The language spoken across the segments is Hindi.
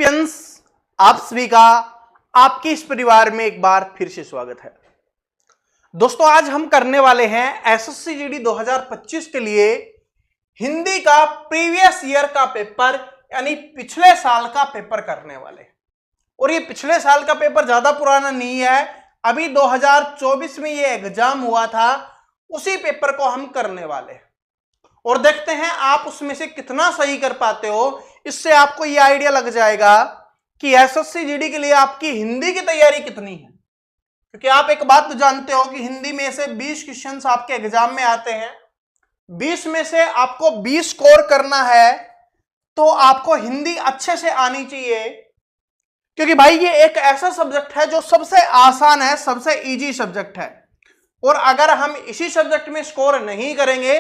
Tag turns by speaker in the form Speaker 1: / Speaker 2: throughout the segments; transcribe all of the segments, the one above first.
Speaker 1: चैंपियंस, आप सभी का आपके इस परिवार में एक बार फिर से स्वागत है। दोस्तों, आज हम करने वाले हैं एसएससी जीडी 2025 के लिए हिंदी का प्रीवियस ईयर का पेपर, यानी पिछले साल का पेपर करने वाले। और ये पिछले साल का पेपर ज्यादा पुराना नहीं है, अभी 2024 में ये एग्जाम हुआ था, उसी पेपर को हम करने वाले हैं और देखते हैं आप उसमें से कितना सही कर पाते हो। इससे आपको ये आइडिया लग जाएगा कि एसएससी जीडी के लिए आपकी हिंदी की तैयारी कितनी है। क्योंकि आप एक बात तो जानते हो कि हिंदी में से 20 क्वेश्चंस आपके एग्जाम में आते हैं, 20 में से आपको 20 स्कोर करना है, तो आपको हिंदी अच्छे से आनी चाहिए। क्योंकि भाई ये एक ऐसा सब्जेक्ट है जो सबसे आसान है, सबसे इजी सब्जेक्ट है, और अगर हम इसी सब्जेक्ट में स्कोर नहीं करेंगे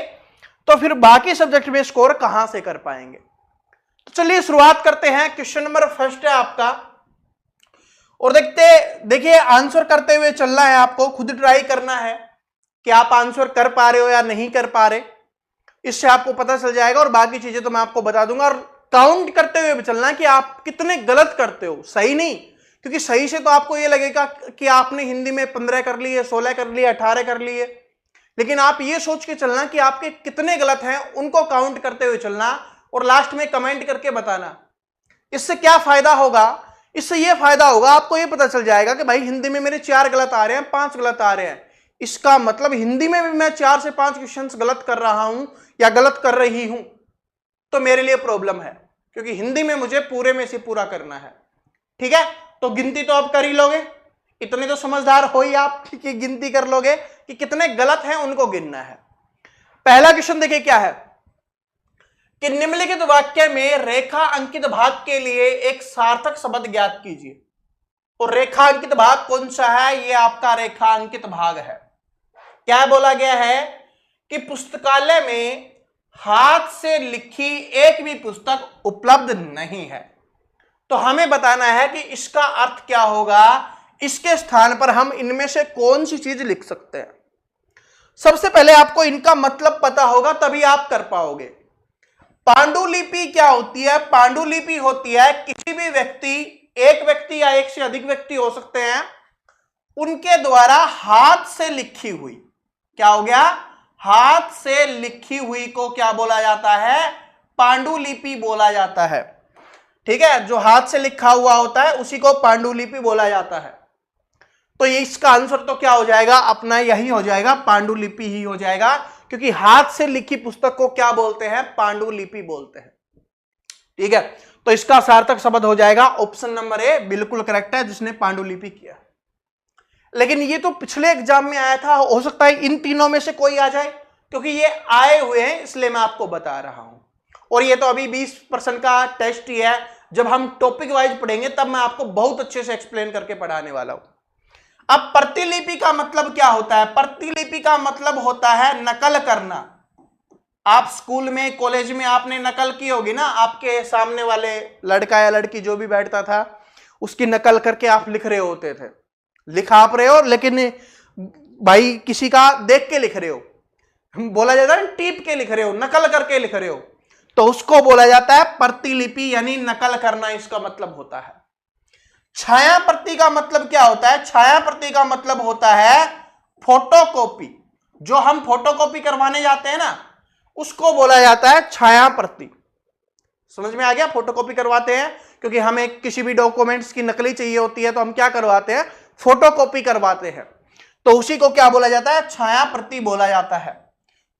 Speaker 1: तो फिर बाकी सब्जेक्ट में स्कोर कहां से कर पाएंगे। तो चलिए शुरुआत करते हैं। क्वेश्चन नंबर फर्स्ट है आपका, और देखिए आंसर करते हुए चलना है, आपको खुद ट्राई करना है कि आप आंसर कर पा रहे हो या नहीं कर पा रहे। इससे आपको पता चल जाएगा, और बाकी चीजें तो मैं आपको बता दूंगा। और काउंट करते हुए भी चलना कि आप कितने गलत करते हो, सही नहीं। क्योंकि सही से तो आपको ये लगेगा कि आपने हिंदी में 15 कर लिए, 16 कर लिए, 18 कर लिए, लेकिन आप ये सोच के चलना कि आपके कितने गलत हैं, उनको काउंट करते हुए चलना और लास्ट में कमेंट करके बताना। इससे क्या फायदा होगा? इससे ये फायदा होगा, आपको ये पता चल जाएगा कि भाई हिंदी में मेरे 4 गलत आ रहे हैं, 5 गलत आ रहे हैं, इसका मतलब हिंदी में भी मैं 4 से 5 क्वेश्चंस गलत कर रहा हूं या गलत कर रही हूं, तो मेरे लिए प्रॉब्लम है। क्योंकि हिंदी में मुझे पूरे में से पूरा करना है। ठीक है, तो गिनती तो आप कर ही लोगे, इतने तो समझदार हो ही आप कि गिनती कर लोगे कि कितने गलत हैं, उनको गिनना है। पहला क्वेश्चन देखिए क्या है कि निम्नलिखित वाक्य में रेखा अंकित भाग के लिए एक सार्थक शब्द ज्ञात कीजिए। और रेखा अंकित भाग कौन सा है? ये आपका रेखा अंकित भाग है। क्या बोला गया है कि पुस्तकालय में हाथ से लिखी एक भी पुस्तक उपलब्ध नहीं है। तो हमें बताना है कि इसका अर्थ क्या होगा, इसके स्थान पर हम इनमें से कौन सी चीज लिख सकते हैं। सबसे पहले आपको इनका मतलब पता होगा, तभी आप कर पाओगे। पांडुलिपि क्या होती है? पांडुलिपि होती है किसी भी व्यक्ति, एक व्यक्ति या एक से अधिक व्यक्ति हो सकते हैं, उनके द्वारा हाथ से लिखी हुई, क्या हो गया, हाथ से लिखी हुई को क्या बोला जाता है? पांडुलिपि बोला जाता है। ठीक है, जो हाथ से लिखा हुआ होता है उसी को पांडुलिपि बोला जाता है। तो ये इसका आंसर तो क्या हो जाएगा, अपना यही हो जाएगा, पांडुलिपि ही हो जाएगा। क्योंकि हाथ से लिखी पुस्तक को क्या बोलते हैं? पांडुलिपि बोलते हैं। ठीक है, तो इसका सार्थक शब्द हो जाएगा ऑप्शन नंबर ए, बिल्कुल करेक्ट है, जिसने पांडुलिपि किया। लेकिन ये तो पिछले एग्जाम में आया था, हो सकता है इन तीनों में से कोई आ जाए, क्योंकि ये आए हुए हैं इसलिए मैं आपको बता रहा हूं। और ये तो अभी 20% का टेस्ट ही है, जब हम टॉपिक वाइज पढ़ेंगे तब मैं आपको बहुत अच्छे से एक्सप्लेन करके पढ़ाने वाला हूं। अब प्रतिलिपि का मतलब क्या होता है? प्रतिलिपि का मतलब होता है नकल करना। आप स्कूल में, कॉलेज में आपने नकल की होगी ना, आपके सामने वाले लड़का या लड़की जो भी बैठता था उसकी नकल करके आप लिख रहे होते थे। लिख आप रहे हो, लेकिन भाई किसी का देख के लिख रहे हो, बोला जाता है टीप के लिख रहे हो, नकल करके लिख रहे हो, तो उसको बोला जाता है प्रतिलिपि, यानी नकल करना इसका मतलब होता है। छाया प्रति का मतलब क्या होता है? छाया प्रति का मतलब होता है फोटोकॉपी। जो हम फोटोकॉपी करवाने जाते हैं ना, उसको बोला जाता है छाया प्रति। समझ में आ गया? फोटोकॉपी करवाते हैं क्योंकि हमें किसी भी डॉक्यूमेंट्स की नकली चाहिए होती है, तो हम क्या करवाते हैं? फोटोकॉपी करवाते हैं। तो उसी को क्या बोला जाता है? छाया प्रति बोला जाता है।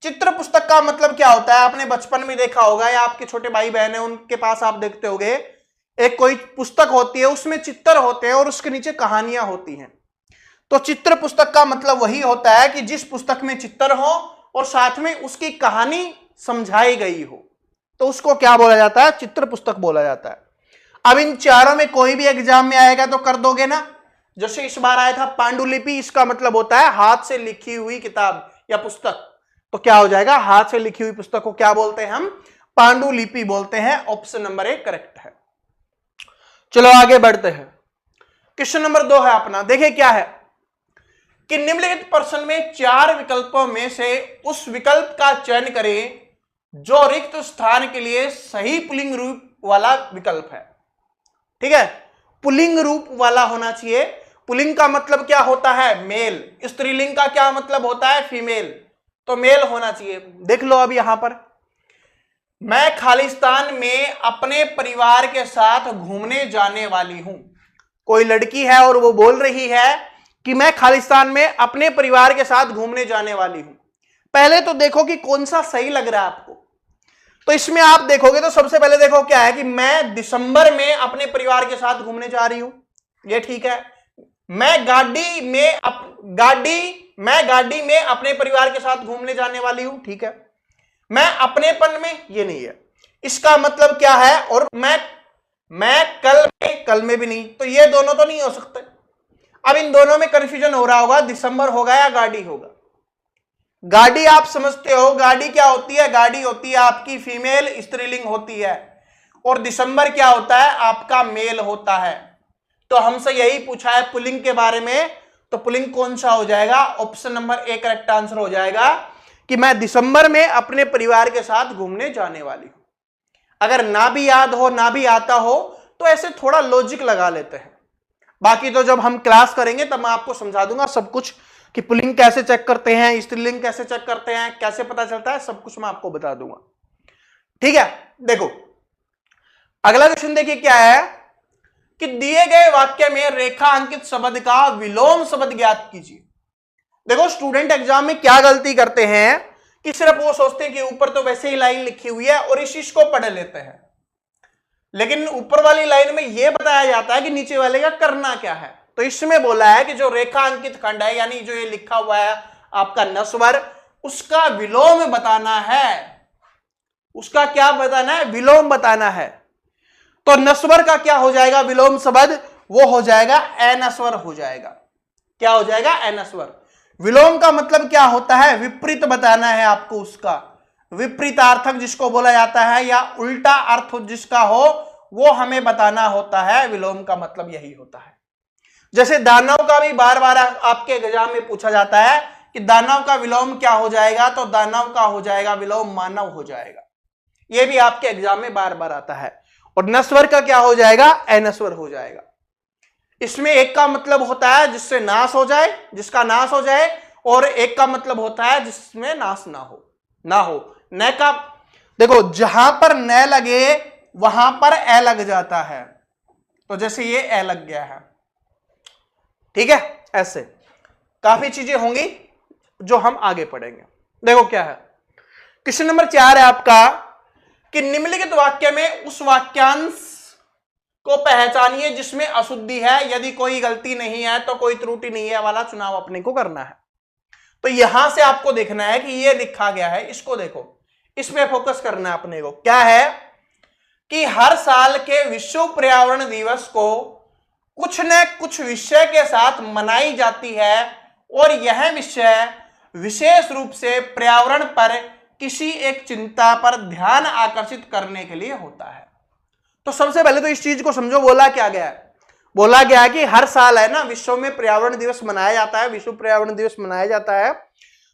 Speaker 1: चित्र पुस्तक का मतलब क्या होता है? आपने बचपन में देखा होगा, या आपके छोटे भाई बहन है उनके पास आप देखते होंगे, एक कोई पुस्तक होती है, उसमें चित्र होते हैं और उसके नीचे कहानियां होती हैं। तो चित्र पुस्तक का मतलब वही होता है कि जिस पुस्तक में चित्र हो और साथ में उसकी कहानी समझाई गई हो, तो उसको क्या बोला जाता है? चित्र पुस्तक बोला जाता है। अब इन चारों में कोई भी एग्जाम में आएगा तो कर दोगे ना। जैसे इस बार आया था पांडुलिपि, इसका मतलब होता है हाथ से लिखी हुई किताब या पुस्तक। तो क्या हो जाएगा? हाथ से लिखी हुई पुस्तक को क्या बोलते हैं हम? पांडुलिपि बोलते हैं। ऑप्शन नंबर ए करेक्ट है। चलो आगे बढ़ते हैं। क्वेश्चन नंबर 2 है अपना, देखिए क्या है कि निम्नलिखित प्रश्न में 4 विकल्पों में से उस विकल्प का चयन करें जो रिक्त स्थान के लिए सही पुल्लिंग रूप वाला विकल्प है। ठीक है, पुल्लिंग रूप वाला होना चाहिए। पुल्लिंग का मतलब क्या होता है? मेल। स्त्रीलिंग का क्या मतलब होता है? फीमेल। तो मेल होना चाहिए। देख लो अब यहां पर, मैं खालिस्तान में अपने परिवार के साथ घूमने जाने वाली हूं। कोई लड़की है और वो बोल रही है कि मैं खालिस्तान में अपने परिवार के साथ घूमने जाने वाली हूं। पहले तो देखो कि कौन सा सही लग रहा है आपको। तो इसमें आप देखोगे तो सबसे पहले देखो क्या है कि मैं दिसंबर में अपने परिवार के साथ घूमने जा रही हूं, ये ठीक है। मैं गाड़ी में अपने परिवार के साथ घूमने जाने वाली हूं, ठीक है। मैं अपनेपन में, ये नहीं है। इसका मतलब क्या है? और मैं कल में भी नहीं, तो ये दोनों तो नहीं हो सकते। अब इन दोनों में कंफ्यूजन हो रहा होगा, दिसंबर होगा या गाड़ी होगा। गाड़ी आप समझते हो, गाड़ी क्या होती है? गाड़ी होती है आपकी फीमेल, स्त्रीलिंग होती है। और दिसंबर क्या होता है? आपका मेल होता है। तो हमसे यही पूछा है पुल्लिंग के बारे में, तो पुल्लिंग कौन सा हो जाएगा? Option number A correct answer हो जाएगा कि मैं दिसंबर में अपने परिवार के साथ घूमने जाने वाली हूं। अगर ना भी याद हो, ना भी आता हो, तो ऐसे थोड़ा लॉजिक लगा लेते हैं। बाकी तो जब हम क्लास करेंगे तब मैं आपको समझा दूंगा सब कुछ, कि पुल्लिंग कैसे चेक करते हैं, स्त्रीलिंग कैसे चेक करते हैं, कैसे पता चलता है, सब कुछ मैं आपको बता दूंगा। ठीक है, देखो अगला क्वेश्चन देखिए क्या है कि दिए गए वाक्य में रेखा अंकित शब्द का विलोम शब्द ज्ञात कीजिए। देखो स्टूडेंट एग्जाम में क्या गलती करते हैं कि सिर्फ वो सोचते हैं कि ऊपर तो वैसे ही लाइन लिखी हुई है और इस चीज को पढ़ लेते हैं, लेकिन ऊपर वाली लाइन में यह बताया जाता है कि नीचे वाले का करना क्या है। तो इसमें बोला है कि जो रेखा अंकित खंड है, यानी जो ये लिखा हुआ है आपका नस्वर, उसका विलोम बताना है। उसका क्या बताना है? विलोम बताना है। तो नस्वर का क्या हो जाएगा विलोम शब्द? वो हो जाएगा अनस्वर हो जाएगा। क्या हो जाएगा? अनस्वर। विलोम का मतलब क्या होता है? विपरीत बताना है आपको उसका। विपरीतार्थक जिसको बोला जाता है, या उल्टा अर्थ जिसका हो, वो हमें बताना होता है। विलोम का मतलब यही होता है। जैसे दानव का भी बार बार आपके एग्जाम में पूछा जाता है कि दानव का विलोम क्या हो जाएगा, तो दानव का हो जाएगा विलोम मानव हो जाएगा। यह भी आपके एग्जाम में बार बार आता है। और नस्वर का क्या हो जाएगा? अनस्वर हो जाएगा। इसमें एक का मतलब होता है जिससे नाश हो जाए, जिसका नाश हो जाए, और एक का मतलब होता है जिसमें नाश ना हो। न का देखो, जहां पर न लगे वहां पर ए लग जाता है। तो जैसे ये ए लग गया है, ठीक है। ऐसे काफी चीजें होंगी जो हम आगे पढ़ेंगे। देखो क्या है, क्वेश्चन नंबर 4 है आपका कि निम्नलिखित वाक्य में उस वाक्यांश को पहचानिए जिसमें अशुद्धि है, यदि कोई गलती नहीं है तो कोई त्रुटि नहीं है वाला चुनाव अपने को करना है। तो यहां से आपको देखना है कि ये लिखा गया है, इसको देखो, इसमें फोकस करना है अपने को। क्या है कि हर साल के विश्व पर्यावरण दिवस को कुछ न कुछ विषय के साथ मनाई जाती है, और यह विषय विशेष रूप से पर्यावरण पर किसी एक चिंता पर ध्यान आकर्षित करने के लिए होता है। तो सबसे पहले तो इस चीज को समझो, बोला क्या गया है? बोला गया है कि हर साल है ना विश्व में पर्यावरण दिवस मनाया जाता है, विश्व पर्यावरण दिवस मनाया जाता है,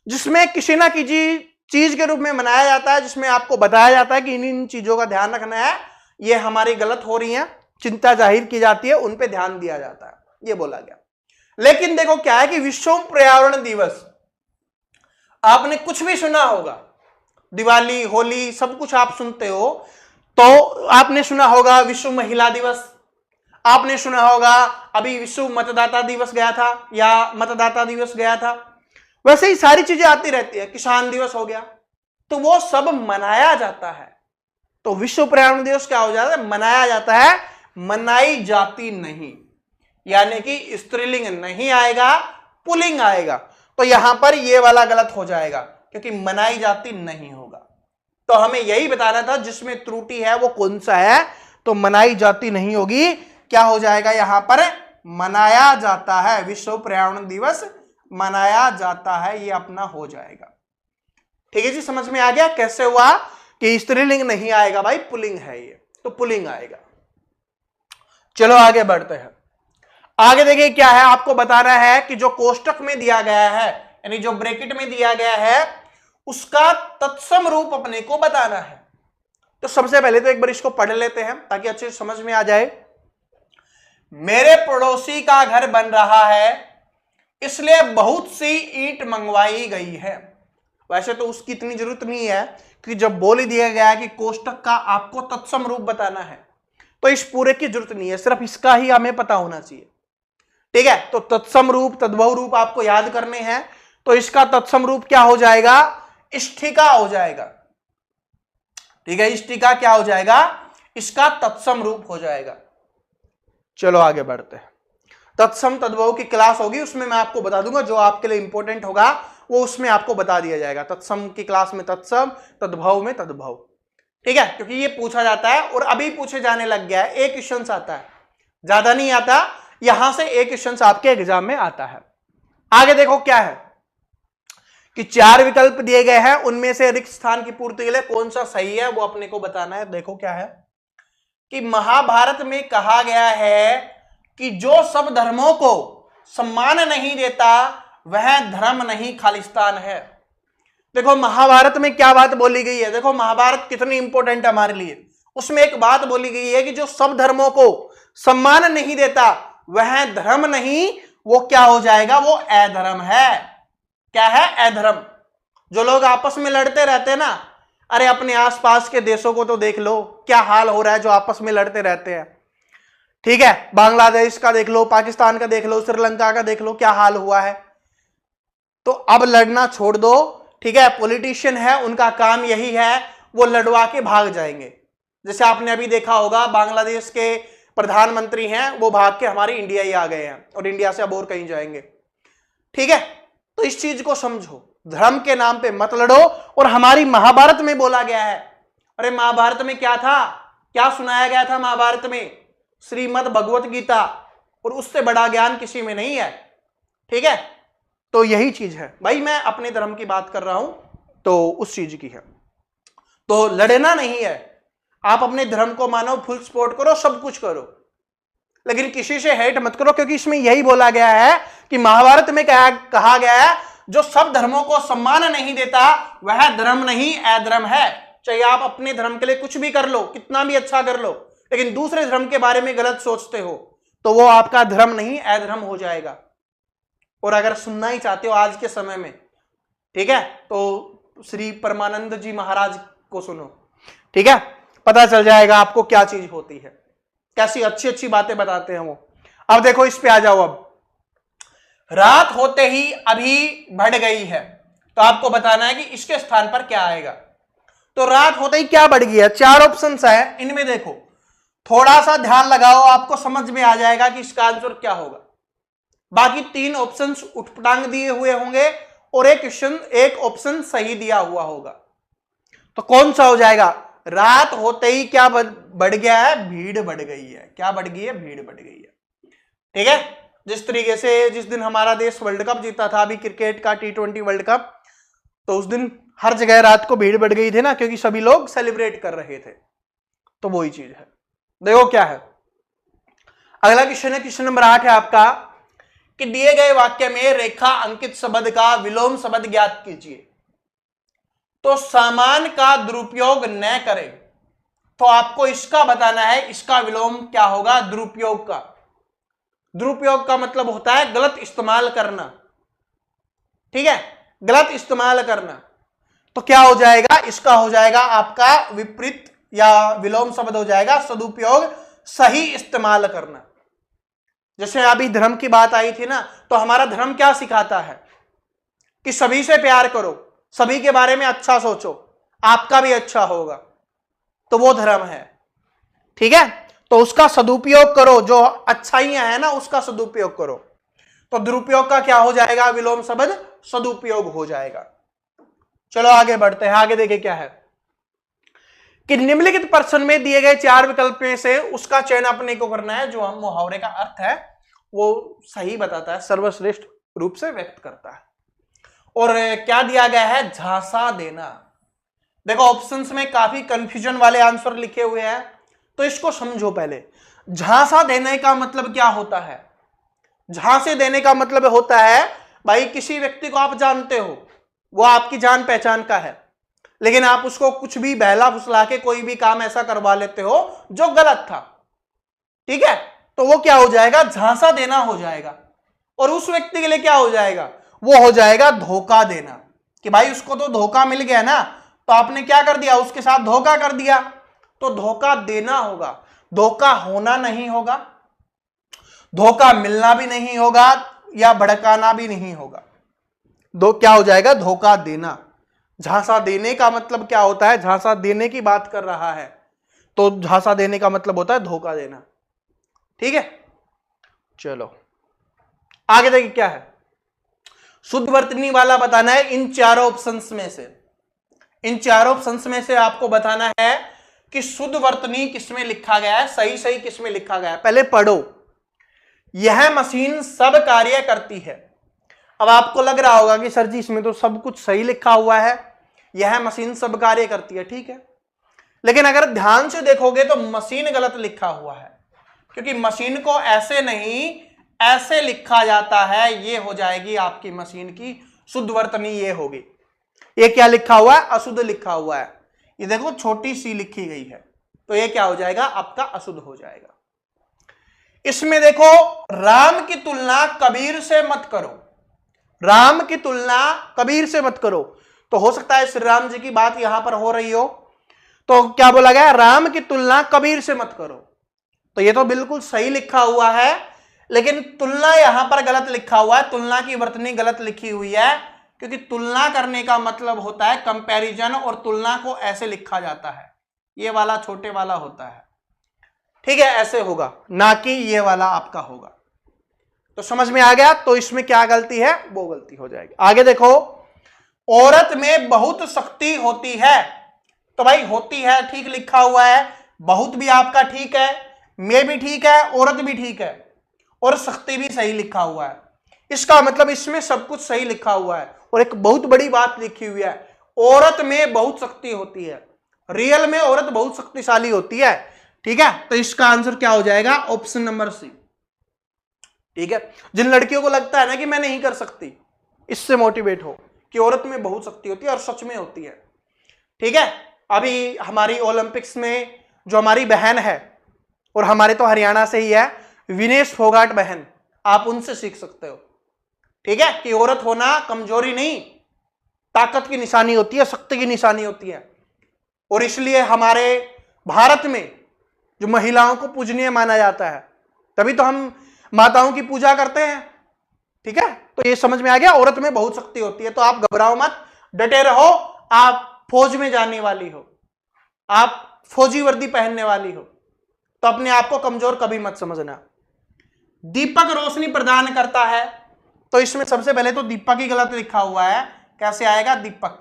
Speaker 1: जिसमें किसी ना किसी चीज के रूप में मनाया जाता है, जिसमें आपको बताया जाता है कि इन चीजों का ध्यान रखना है, ये हमारी गलत हो रही है, चिंता जाहिर की जाती है, उन पे ध्यान दिया जाता है, ये बोला गया। लेकिन देखो क्या है कि विश्व पर्यावरण दिवस, आपने कुछ भी सुना होगा, दिवाली, होली, सब कुछ आप सुनते हो। तो आपने सुना होगा विश्व महिला दिवस, आपने सुना होगा अभी विश्व मतदाता दिवस गया था, या मतदाता दिवस गया था। वैसे ही सारी चीजें आती रहती है, किसान दिवस हो गया, तो वो सब मनाया जाता है। तो विश्व पर्यावरण दिवस क्या हो जाता है? मनाया जाता है, मनाई जाती नहीं, यानी कि स्त्रीलिंग नहीं आएगा, पुल्लिंग आएगा। तो यहां पर ये वाला गलत हो जाएगा, क्योंकि मनाई जाती नहीं होगा। तो हमें यही बताना था जिसमें त्रुटि है वो कौन सा है, तो मनाई जाती नहीं होगी। क्या हो जाएगा यहां पर? मनाया जाता है। विश्व पर्यावरण दिवस मनाया जाता है, ये अपना हो जाएगा। ठीक है जी, समझ में आ गया कैसे हुआ कि स्त्रीलिंग नहीं आएगा भाई, पुल्लिंग है ये, तो पुल्लिंग आएगा। चलो आगे बढ़ते हैं। आगे देखिए क्या है, आपको बताना है कि जो कोष्टक में दिया गया है, यानी जो ब्रैकेट में दिया गया है, उसका तत्सम रूप अपने को बताना है। तो सबसे पहले तो एक बार इसको पढ़ लेते हैं ताकि अच्छे से समझ में आ जाए। मेरे पड़ोसी का घर बन रहा है इसलिए बहुत सी ईंट मंगवाई गई है। वैसे तो उसकी इतनी जरूरत नहीं है कि जब बोल ही दिया गया है कि कोष्टक का आपको तत्सम रूप बताना है तो इस पूरे की जरूरत नहीं है, सिर्फ इसका ही हमें पता होना चाहिए। ठीक है, तो तत्सम रूप तद्भव रूप आपको याद करने हैं, तो इसका तत्सम रूप क्या हो जाएगा, इष्टिका हो जाएगा। ठीक है, इष्टिका क्या हो जाएगा, इसका तत्सम रूप हो जाएगा। चलो आगे बढ़ते हैं। तत्सम तद्भव की क्लास होगी, उसमें मैं आपको बता दूंगा, जो आपके लिए इंपॉर्टेंट होगा वो उसमें आपको बता दिया जाएगा। तत्सम की क्लास में तत्सम, तद्भव में तद्भव। ठीक है, क्योंकि ये पूछा जाता है और अभी पूछे जाने लग गया है, एक क्वेश्चन आता है, ज्यादा नहीं आता, यहां से एक क्वेश्चन आपके एग्जाम में आता है। आगे देखो क्या है कि 4 विकल्प दिए गए हैं, उनमें से रिक्त स्थान की पूर्ति के लिए कौन सा सही है वो अपने को बताना है। देखो क्या है कि महाभारत में कहा गया है कि जो सब धर्मों को सम्मान नहीं देता वह धर्म नहीं खालिस्तान है। देखो महाभारत में क्या बात बोली गई है, देखो महाभारत कितनी इंपॉर्टेंट है हमारे लिए। उसमें एक बात बोली गई है कि जो सब धर्मों को सम्मान नहीं देता वह धर्म नहीं, वो क्या हो जाएगा, वो अधर्म है। क्या है, अधर्म। जो लोग आपस में लड़ते रहते हैं ना, अरे अपने आसपास के देशों को तो देख लो क्या हाल हो रहा है, जो आपस में लड़ते रहते हैं। ठीक है, बांग्लादेश का देख लो, पाकिस्तान का देख लो, श्रीलंका का देख लो, क्या हाल हुआ है। तो अब लड़ना छोड़ दो। ठीक है, पॉलिटिशियन है, उनका काम यही है, वो लड़वा के भाग जाएंगे। जैसे आपने अभी देखा होगा, बांग्लादेश के प्रधानमंत्री हैं, वो भाग के हमारे इंडिया ही आ गए हैं और इंडिया से अब और कहीं जाएंगे। ठीक है, तो इस चीज को समझो, धर्म के नाम पे मत लड़ो। और हमारी महाभारत में बोला गया है, अरे महाभारत में क्या था, क्या सुनाया गया था महाभारत में, श्रीमद् भगवत गीता, और उससे बड़ा ज्ञान किसी में नहीं है। ठीक है, तो यही चीज है भाई, मैं अपने धर्म की बात कर रहा हूं तो उस चीज की है। तो लड़ना नहीं है, आप अपने धर्म को मानो, फुल सपोर्ट करो, सब कुछ करो, लेकिन किसी से हेट मत करो, क्योंकि इसमें यही बोला गया है कि महाभारत में कहा गया है जो सब धर्मों को सम्मान नहीं देता वह धर्म नहीं अधर्म है। चाहे आप अपने धर्म के लिए कुछ भी कर लो, कितना भी अच्छा कर लो, लेकिन दूसरे धर्म के बारे में गलत सोचते हो तो वो आपका धर्म नहीं अधर्म हो जाएगा। और अगर सुनना ही चाहते हो आज के समय में, ठीक है, तो श्री परमानंद जी महाराज को सुनो। ठीक है, पता चल जाएगा आपको क्या चीज होती है, कैसी अच्छी अच्छी बातें बताते हैं वो। अब देखो इस पे आ जाओ। अब रात होते ही अभी बढ़ गई है, तो आपको बताना है कि इसके स्थान पर क्या आएगा। तो रात होते ही क्या बढ़ गई है, 4 ऑप्शंस है, इनमें देखो थोड़ा सा ध्यान लगाओ, आपको समझ में आ जाएगा कि इसका आंसर क्या होगा। बाकी 3 ऑप्शंस उठपटांग दिए हुए होंगे और एक ऑप्शन सही दिया हुआ होगा। तो कौन सा हो जाएगा, रात होते ही क्या बढ़ गया है, भीड़ बढ़ गई है। क्या बढ़ गई है, भीड़ बढ़ गई है। ठीक है, जिस तरीके से जिस दिन हमारा देश वर्ल्ड कप जीता था, अभी क्रिकेट का T20 वर्ल्ड कप, तो उस दिन हर जगह रात को भीड़ बढ़ गई थी ना, क्योंकि सभी लोग सेलिब्रेट कर रहे थे। तो वही चीज है। देखो क्या है अगला क्वेश्चन है, क्वेश्चन नंबर 8 है आपका कि दिए गए वाक्य में रेखा अंकित शब्द का विलोम शब्द ज्ञात कीजिए। तो सामान का दुरुपयोग न करें, तो आपको इसका बताना है, इसका विलोम क्या होगा, दुरुपयोग का। दुरुपयोग का मतलब होता है गलत इस्तेमाल करना। ठीक है, गलत इस्तेमाल करना। तो क्या हो जाएगा, इसका हो जाएगा आपका विपरीत या विलोम शब्द हो जाएगा सदुपयोग, सही इस्तेमाल करना। जैसे अभी धर्म की बात आई थी ना, तो हमारा धर्म क्या सिखाता है कि सभी से प्यार करो, सभी के बारे में अच्छा सोचो, आपका भी अच्छा होगा, तो वो धर्म है। ठीक है, तो उसका सदुपयोग करो, जो अच्छाइयां है ना उसका सदुपयोग करो। तो दुरुपयोग का क्या हो जाएगा, विलोम शब्द सदुपयोग हो जाएगा। चलो आगे बढ़ते हैं। आगे देखिए क्या है कि निम्नलिखित प्रश्न में दिए गए 4 विकल्प में से उसका चयन अपने को करना है जो हम मुहावरे का अर्थ है वो सही बताता है, सर्वश्रेष्ठ रूप से व्यक्त करता है। और क्या दिया गया है, झांसा देना। देखो ऑप्शंस में काफी कंफ्यूजन वाले आंसर लिखे हुए हैं, तो इसको समझो पहले। झांसा देने का मतलब क्या होता है, झांसे देने का मतलब होता है भाई किसी व्यक्ति को आप जानते हो, वो आपकी जान पहचान का है, लेकिन आप उसको कुछ भी बहला फुसला के कोई भी काम ऐसा करवा लेते हो जो गलत था। ठीक है, तो वो क्या हो जाएगा, झांसा देना हो जाएगा। और उस व्यक्ति के लिए क्या हो जाएगा, वो हो जाएगा धोखा देना, कि भाई उसको तो धोखा मिल गया ना, तो आपने क्या कर दिया, उसके साथ धोखा कर दिया। तो धोखा देना होगा, धोखा होना नहीं होगा, धोखा मिलना भी नहीं होगा, या भड़काना भी नहीं होगा। क्या हो जाएगा, धोखा देना। झांसा देने का मतलब क्या होता है, झांसा देने की बात कर रहा है, तो झांसा देने का मतलब होता है धोखा देना। ठीक है, चलो आगे देखिए क्या है। शुद्ध वर्तनी वाला बताना है इन चारों ऑप्शंस में से। इन चारों ऑप्शंस में से आपको बताना है कि शुद्ध वर्तनी किसमें लिखा गया है, सही सही किसमें लिखा गया है। पहले पढ़ो, यह मशीन सब कार्य करती है। अब आपको लग रहा होगा कि सर जी इसमें तो सब कुछ सही लिखा हुआ है, यह मशीन सब कार्य करती है, ठीक है, लेकिन अगर ध्यान से देखोगे तो मशीन गलत लिखा हुआ है, क्योंकि मशीन को ऐसे नहीं ऐसे लिखा जाता है। ये हो जाएगी आपकी मशीन की शुद्ध वर्तनी, ये होगी। ये क्या लिखा हुआ है, अशुद्ध लिखा हुआ है। ये देखो छोटी सी लिखी गई है, तो ये क्या हो जाएगा, आपका अशुद्ध हो जाएगा। इसमें देखो, राम की तुलना कबीर से मत करो, राम की तुलना कबीर से मत करो। तो हो सकता है श्री राम जी की बात यहां पर हो रही हो, तो क्या बोला गया, राम की तुलना कबीर से मत करो। तो ये तो बिल्कुल सही लिखा हुआ है, लेकिन तुलना यहां पर गलत लिखा हुआ है, तुलना की वर्तनी गलत लिखी हुई है, क्योंकि तुलना करने का मतलब होता है कंपैरिजन, और तुलना को ऐसे लिखा जाता है, ये वाला छोटे वाला होता है, ठीक है, ऐसे होगा, ना कि ये वाला आपका होगा। तो समझ में आ गया। तो इसमें क्या गलती है, वो गलती हो जाएगी। आगे देखो, औरत में बहुत शक्ति होती है। तो भाई होती है ठीक लिखा हुआ है, बहुत भी आपका ठीक है, में भी ठीक है, औरत भी ठीक है, और शक्ति भी सही लिखा हुआ है। इसका मतलब इसमें सब कुछ सही लिखा हुआ है। और एक बहुत बड़ी बात लिखी हुई है, औरत में बहुत शक्ति होती है, रियल में औरत बहुत शक्तिशाली होती है, ठीक है। तो इसका आंसर क्या हो जाएगा, ऑप्शन नंबर सी, ठीक है। जिन लड़कियों को लगता है ना कि मैं नहीं कर सकती, इससे मोटिवेट हो कि औरत में बहुत शक्ति होती है, और सच में होती है, ठीक है। अभी हमारी ओलंपिक्स में जो हमारी बहन है, और हमारे तो हरियाणा से ही है, विनेश फोगाट बहन, आप उनसे सीख सकते हो, ठीक है, कि औरत होना कमजोरी नहीं, ताकत की निशानी होती है, शक्ति की निशानी होती है। और इसलिए हमारे भारत में जो महिलाओं को पूजनीय माना जाता है, तभी तो हम माताओं की पूजा करते हैं, ठीक है। तो ये समझ में आ गया, औरत में बहुत शक्ति होती है। तो आप घबराओ मत, डटे रहो, आप फौज में जाने वाली हो, आप फौजी वर्दी पहनने वाली हो, तो अपने आप को कमजोर कभी मत समझना। दीपक रोशनी प्रदान करता है, तो इसमें सबसे पहले तो दीपक ही गलत लिखा हुआ है, कैसे आएगा दीपक,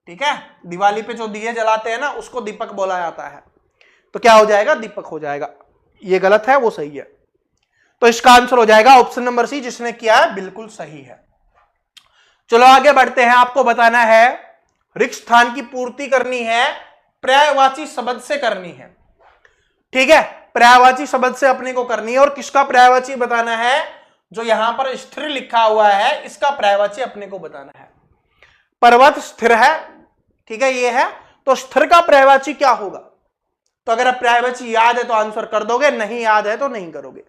Speaker 1: ठीक है। दिवाली पे जो दिए जलाते हैं ना, उसको दीपक बोला जाता है, तो क्या हो जाएगा, दीपक हो जाएगा। ये गलत है, वो सही है। तो इसका आंसर हो जाएगा ऑप्शन नंबर सी, जिसने किया है बिल्कुल सही है। चलो आगे बढ़ते हैं। आपको बताना है रिक्त स्थान की पूर्ति करनी है, पर्यायवाची शब्द से करनी है, ठीक है। पर्यायवाची शब्द से अपने को करनी है, और किसका पर्यायवाची बताना है, जो यहां पर स्थिर लिखा हुआ है, इसका पर्यायवाची अपने को बताना है। पर्वत स्थिर है, ठीक है, ये है, तो स्थिर का पर्यायवाची क्या होगा। तो अगर पर्यायवाची याद है तो आंसर कर दोगे, नहीं याद है तो नहीं करोगे।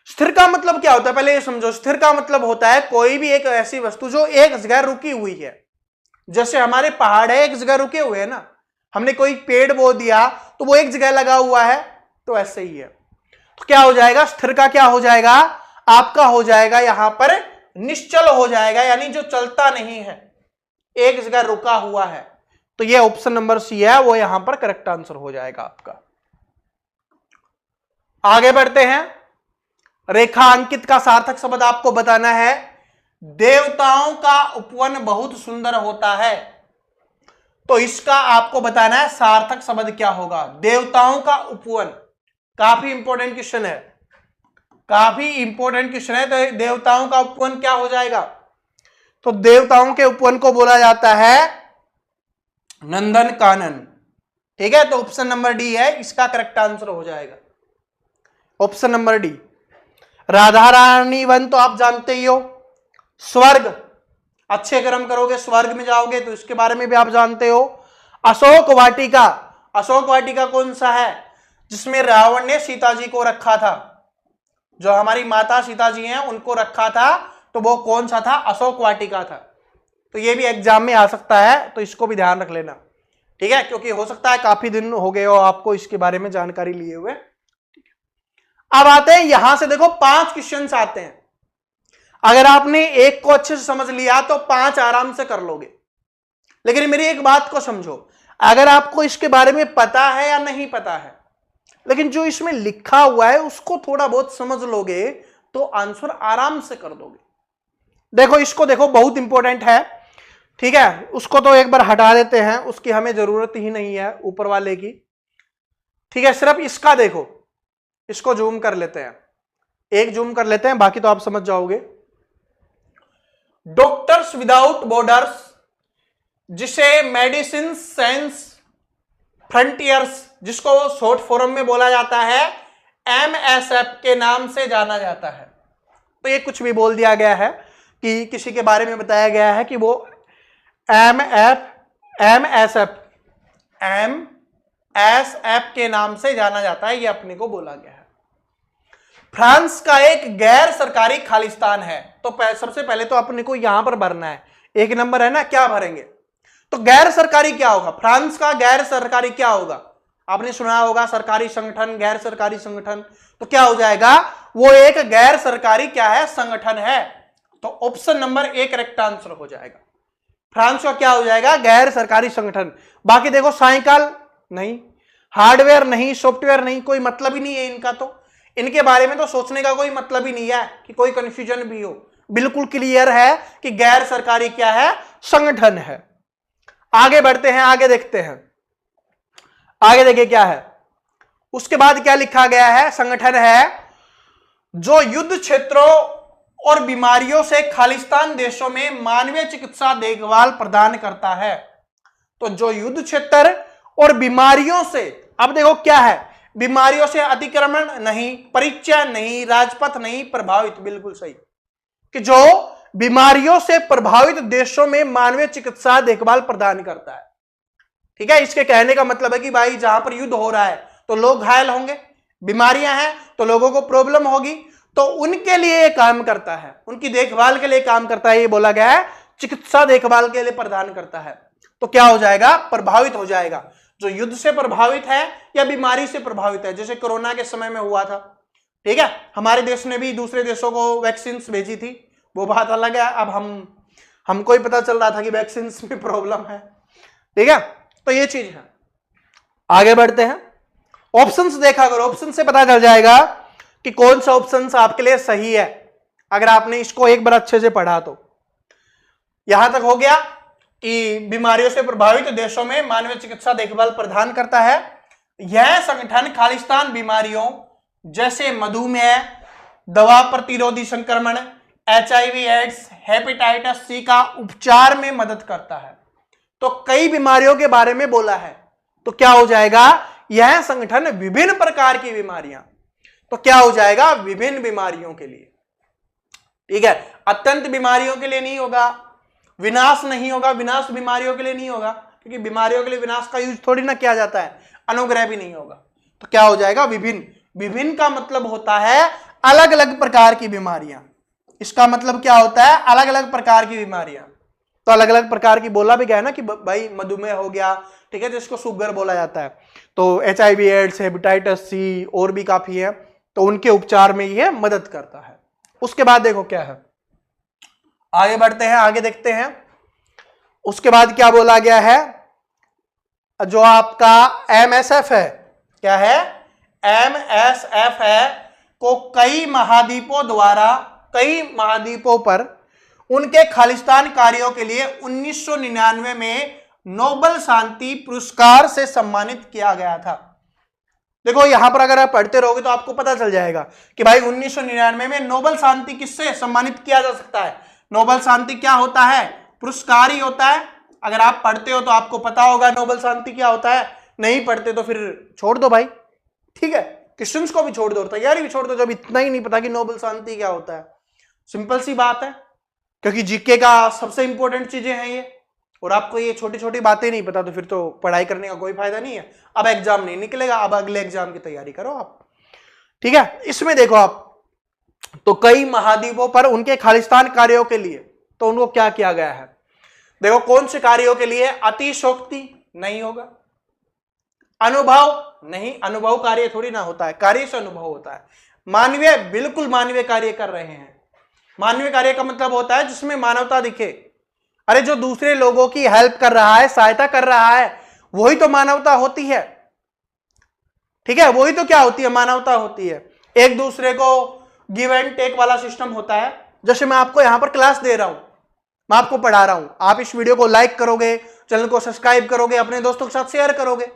Speaker 1: स्थिर का मतलब क्या होता है, पहले ये समझो। स्थिर का मतलब होता है कोई भी एक ऐसी वस्तु जो एक जगह रुकी हुई है। जैसे हमारे पहाड़ है, एक जगह रुके हुए हैं ना, हमने कोई पेड़ बो दिया तो वो एक जगह लगा हुआ है, तो ऐसे ही है। तो क्या हो जाएगा, स्थिर का क्या हो जाएगा, आपका हो जाएगा यहां पर निश्चल हो जाएगा, यानी जो चलता नहीं है, एक जगह रुका हुआ है। तो ये ऑप्शन नंबर सी है, वो यहां पर करेक्ट आंसर हो जाएगा आपका। आगे बढ़ते हैं। रेखांकित का सार्थक शब्द आपको बताना है। देवताओं का उपवन बहुत सुंदर होता है, तो इसका आपको बताना है सार्थक शब्द क्या होगा। देवताओं का उपवन, काफी इंपॉर्टेंट क्वेश्चन है, काफी इंपॉर्टेंट क्वेश्चन है। तो देवताओं का उपवन क्या हो जाएगा, तो देवताओं के उपवन को बोला जाता है नंदन कानन, ठीक है। तो ऑप्शन नंबर डी है, इसका करेक्ट आंसर हो जाएगा option number D. Radha Rani one तो आप जानते ही हो। स्वर्ग, अच्छे कर्म करोगे स्वर्ग में जाओगे, तो इसके बारे में भी आप जानते हो। अशोक वाटिका, अशोक वाटिका कौन सा है, जिसमें रावण ने सीता जी को रखा था, जो हमारी माता सीता जी हैं उनको रखा था, तो वो कौन सा था? अशोक वाटिका था। तो ये भी एग्जाम में आ सकता है, तो इसको भी ध्यान रख लेना, ठीक है, क्योंकि हो सकता है काफी दिन हो गए हो आपको इसके बारे में जानकारी लिए हुए। अब आते हैं यहां से, देखो 5 क्वेश्चंस आते हैं। अगर आपने एक को अच्छे से समझ लिया तो 5 आराम से कर लोगे। लेकिन मेरी एक बात को समझो, अगर आपको इसके बारे में पता है या नहीं पता है, लेकिन जो इसमें लिखा हुआ है उसको थोड़ा बहुत समझ लोगे तो आंसर आराम से कर दोगे। देखो इसको देखो, बहुत इंपॉर्टेंट है, ठीक है, उसको तो एक बार हटा देते हैं, उसकी हमें जरूरत ही नहीं है ऊपर वाले की, ठीक है, सिर्फ इसका देखो, इसको जूम कर लेते हैं, एक जूम कर लेते हैं, बाकी तो आप समझ जाओगे। डॉक्टर्स विदाउट बॉर्डर्स, जिसे मेडिसिन साइंस फ्रंटियर्स, जिसको शॉर्ट फॉर्म में बोला जाता है MSF के नाम से जाना जाता है। तो ये कुछ भी बोल दिया गया है कि किसी के बारे में बताया गया है कि वो MSF के नाम से जाना जाता है, ये अपने को बोला गया है। फ्रांस का एक गैर सरकारी खालिस्तान है। तो सबसे पहले तो अपने को यहां पर भरना है, एक नंबर है ना, क्या भरेंगे? तो गैर सरकारी क्या होगा? फ्रांस का गैर सरकारी क्या होगा? आपने सुना होगा सरकारी संगठन, गैर सरकारी संगठन, तो क्या हो जाएगा? वो एक गैर सरकारी क्या है? संगठन है। तो ऑप्शन नंबर 1 करेक्ट आंसर हो जाएगा। फ्रांस का क्या हो जाएगा? गैर सरकारी संगठन। बाकी देखो, साइकिल नहीं, हार्डवेयर नहीं, सॉफ्टवेयर नहीं, कोई मतलब ही नहीं है इनका, तो इनके बारे में तो सोचने का कोई मतलब ही नहीं है कि कोई कंफ्यूजन भी हो। बिल्कुल क्लियर है कि गैर सरकारी क्या है? संगठन है। आगे बढ़ते हैं, आगे देखते हैं, आगे देखिए क्या है। उसके बाद क्या लिखा गया है? संगठन है जो युद्ध क्षेत्रों और बीमारियों से खालिस्तान देशों में मानवीय चिकित्सा देखभाल प्रदान करता है। तो जो युद्ध क्षेत्र और बीमारियों से, अब देखो क्या है, बीमारियों से अतिक्रमण नहीं, परिचय नहीं, राजपथ नहीं प्रभावित, बिल्कुल सही, कि जो बीमारियों से प्रभावित देशों में मानवीय चिकित्सा देखभाल प्रदान करता है। ठीक है, इसके कहने का मतलब है कि भाई जहां पर युद्ध हो रहा है तो लोग घायल होंगे, बीमारियां हैं तो लोगों को प्रॉब्लम होगी, तो उनके लिए ये काम करता है, उनकी देखभाल के लिए काम करता है। ये बोला गया है चिकित्सा देखभाल के लिए प्रदान करता है। तो क्या हो जाएगा? प्रभावित हो जाएगा। जो युद्ध से प्रभावित है या बीमारी से प्रभावित है, जैसे कोरोना के समय में हुआ था, ठीक है, हमारे देश ने भी दूसरे देशों को वैक्सीन भेजी थी, वो बात अलग है। अब हमको ही पता चल रहा था कि वैक्सीन में प्रॉब्लम है, ठीक है, तो ये चीज है। आगे बढ़ते हैं, ऑप्शंस देखा करो, ऑप्शन से पता चल जाएगा कि कौन सा ऑप्शन आपके लिए सही है, अगर आपने इसको एक बार अच्छे से पढ़ा तो। यहां तक हो गया कि बीमारियों से प्रभावित देशों में मानवीय चिकित्सा देखभाल प्रदान करता है। यह संगठन खालिस्तान बीमारियों जैसे मधुमेह, दवा प्रतिरोधी संक्रमण, HIV एड्स, हेपेटाइटिस सी का उपचार में मदद करता है। तो कई बीमारियों के बारे में बोला है, तो क्या हो जाएगा? यह संगठन विभिन्न प्रकार की बीमारियां, तो क्या हो जाएगा? विभिन्न बीमारियों के लिए, ठीक है, अत्यंत बीमारियों के लिए नहीं होगा, विनाश नहीं होगा, विनाश बीमारियों के लिए नहीं होगा, क्योंकि बीमारियों के लिए विनाश का यूज थोड़ी ना किया जाता है, अनुग्रह भी नहीं होगा। तो क्या हो जाएगा? विभिन्न। विभिन्न का मतलब होता है अलग अलग प्रकार की बीमारियां। इसका मतलब क्या होता है? अलग अलग प्रकार की बीमारियां। तो अलग अलग प्रकार की बोला भी गया है ना कि भाई मधुमेह हो गया, ठीक है, जिसको शुगर बोला जाता है, तो HIV एड्स, हेपेटाइटिस सी और भी काफी है, तो उनके उपचार में यह मदद करता है। उसके बाद देखो क्या है, आगे बढ़ते हैं, आगे देखते हैं। उसके बाद क्या बोला गया है? जो आपका MSF है, क्या है? MSF है को कई महाद्वीपों पर उनके खालिस्तान कार्यों के लिए 1999 में नोबेल शांति पुरस्कार से सम्मानित किया गया था। देखो यहां पर अगर आप पढ़ते रहोगे तो आपको पता चल जाएगा कि भाई 1999 में नोबेल शांति किससे सम्मानित किया जा सकता है। नोबेल शांति क्या होता है? पुरस्कार ही होता है। अगर आप पढ़ते हो तो आपको पता होगा नोबेल शांति क्या होता है, नहीं पढ़ते तो फिर छोड़ दो भाई, ठीक है, क्वेश्चंस को भी छोड़ दो, तैयारी भी छोड़ दो, जब इतना ही नहीं पता कि नोबेल शांति क्या होता है। सिंपल सी बात है, क्योंकि जीके का सबसे इंपॉर्टेंट चीजें हैं ये, और आपको ये छोटी छोटी बातें नहीं पता तो फिर तो पढ़ाई करने का कोई फायदा नहीं है। अब एग्जाम नहीं निकलेगा, अब अगले एग्जाम की तैयारी करो आप, ठीक है। इसमें देखो आप तो कई महाद्वीपों पर उनके खालिस्तान कार्यों के लिए तो उनको क्या किया गया है? देखो कौन से कार्यों के लिए? अतिशोक्ति नहीं होगा, अनुभव नहीं, अनुभव कार्य थोड़ी ना होता है, कार्य से अनुभव होता है। मानवीय, बिल्कुल मानवीय कार्य कर रहे हैं। मानवीय कार्य का मतलब होता है जिसमें मानवता दिखे। अरे जो दूसरे लोगों की हेल्प कर रहा है, सहायता कर रहा है, वही तो मानवता होती है। ठीक है, वही तो क्या होती है? मानवता होती है। एक दूसरे को गिव एंड टेक वाला सिस्टम होता है। जैसे मैं आपको यहां पर क्लास दे रहा हूं, मैं आपको पढ़ा रहा हूं, आप इस वीडियो को लाइक करोगे, चैनल को सब्सक्राइब करोगे, अपने दोस्तों के साथ शेयर करोगे,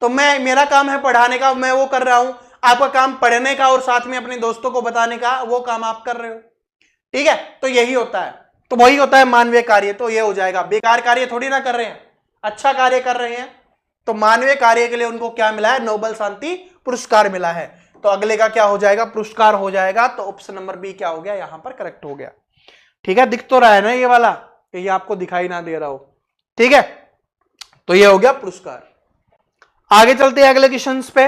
Speaker 1: तो मेरा काम है पढ़ाने का, मैं वो कर रहा हूं। आपका काम पढ़ने का और साथ में अपने दोस्तों को बताने का, वो काम आप कर रहे हो। ठीक है, तो यही होता है, तो वही होता है मानवीय कार्य। तो ये हो जाएगा, बेकार कार्य थोड़ी ना कर रहे हैं, अच्छा कार्य कर रहे हैं। तो मानवीय कार्य के लिए उनको क्या मिला है? नोबेल शांति पुरस्कार मिला है। तो अगले का क्या हो जाएगा? पुरस्कार हो जाएगा। तो ऑप्शन नंबर बी क्या हो गया? यहां पर करेक्ट हो गया। ठीक है, दिख तो रहा है ना ये वाला, ये आपको दिखाई ना दे रहा हो। ठीक है, तो ये हो गया पुरस्कार। आगे चलते हैं अगले क्वेश्चन पे।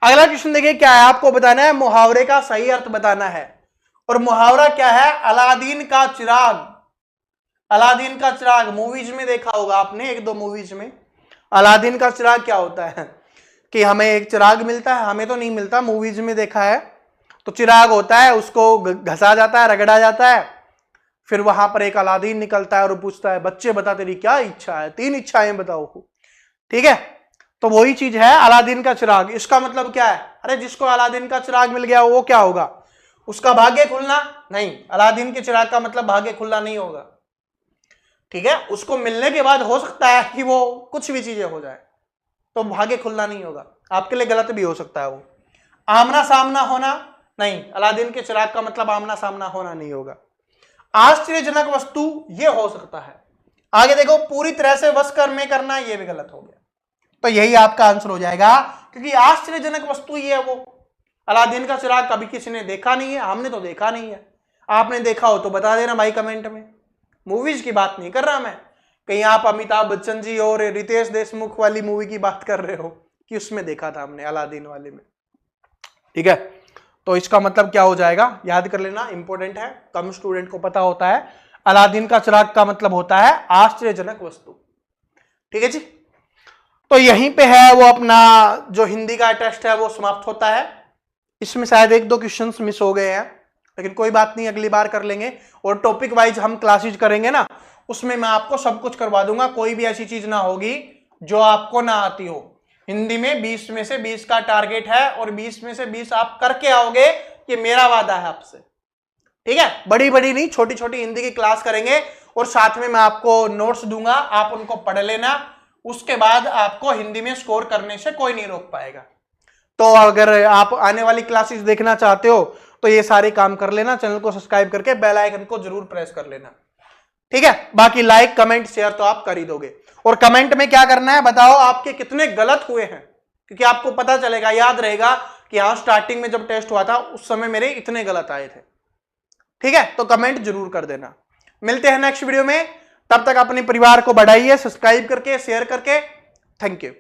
Speaker 1: अगला क्वेश्चन देखिए क्या है, आपको बताना है, मुहावरे का सही अर्थ बताना है। और मुहावरा क्या है? अलादीन का चिराग। अलादीन का चिराग मूवीज में देखा होगा आपने, एक दो मूवीज में। अलादीन का चिराग क्या होता है कि हमें एक चिराग मिलता है, हमें तो नहीं मिलता, मूवीज में देखा है। तो चिराग होता है, उसको घसा जाता है, रगड़ा जाता है, फिर वहां पर एक अलादीन निकलता है और पूछता है, बच्चे बता तेरी क्या इच्छा है? 3 इच्छाएं बताओ। ठीक है, तो वही चीज है अलादीन का चिराग। इसका मतलब क्या है? अरे जिसको अलादीन का चिराग मिल गया वो क्या होगा? उसका भाग्य खुलना? नहीं, अलादीन के चिराग का मतलब भाग्य खुलना नहीं होगा। ठीक है, उसको मिलने के बाद हो सकता है कि वो कुछ भी चीजें हो जाए, तो भाग्य खुलना नहीं होगा। आपके लिए गलत भी हो सकता है वो। आमना सामना होना? नहीं, अलादीन के चिराग का मतलब आमना सामना होना नहीं होगा। आश्चर्यजनक वस्तु, ये हो सकता है। आगे देखो, पूरी तरह से वश में करना, ये भी गलत हो गया। तो यही आपका आंसर हो जाएगा, क्योंकि आश्चर्यजनक वस्तु ये है वो। अलादीन का चिराग कभी किसी ने देखा नहीं है, हमने तो देखा नहीं है। आपने देखा हो तो बता देना भाई कमेंट में। मूवीज की बात नहीं कर रहा मैं, कहीं आप अमिताभ बच्चन जी और रितेश देशमुख वाली मूवी की बात कर रहे हो कि उसमें देखा था हमने, अलादीन वाले में। ठीक है, तो इसका मतलब क्या हो जाएगा? याद कर लेना, इंपॉर्टेंट है, कम स्टूडेंट को पता होता है। अलादीन का चिराग का मतलब होता है आश्चर्यजनक वस्तु। ठीक है जी, तो यहीं पे है वो अपना जो हिंदी का टेस्ट है वो समाप्त होता है। इसमें शायद 1-2 क्वेश्चंस मिस हो गए हैं, लेकिन कोई बात नहीं, अगली बार कर लेंगे। और टॉपिक वाइज हम क्लासेज करेंगे ना, उसमें मैं आपको सब कुछ करवा दूंगा। कोई भी ऐसी चीज ना होगी जो आपको ना आती हो। हिंदी में 20 में से 20 का टारगेट है, और 20 में से 20 आप करके आओगे, ये मेरा वादा है आपसे। ठीक है, बड़ी बड़ी नहीं, छोटी छोटी हिंदी की क्लास करेंगे, और साथ में मैं आपको नोट्स दूंगा, आप उनको पढ़ लेना। उसके बाद आपको हिंदी में स्कोर करने से कोई नहीं रोक पाएगा। तो अगर आप आने वाली क्लासेस देखना चाहते हो तो ये सारे काम कर लेना, चैनल को सब्सक्राइब करके बेल आइकन को जरूर प्रेस कर लेना। ठीक है, बाकी लाइक कमेंट शेयर तो आप कर ही दोगे। और कमेंट में क्या करना है बताओ, आपके कितने गलत हुए हैं, क्योंकि आपको पता चलेगा, याद रहेगा कि हाँ स्टार्टिंग में जब टेस्ट हुआ था उस समय मेरे इतने गलत आए थे। ठीक है, तो कमेंट जरूर कर देना। मिलते हैं नेक्स्ट वीडियो में, तब तक अपने परिवार को बढ़ाइए सब्सक्राइब करके, शेयर करके। Thank you.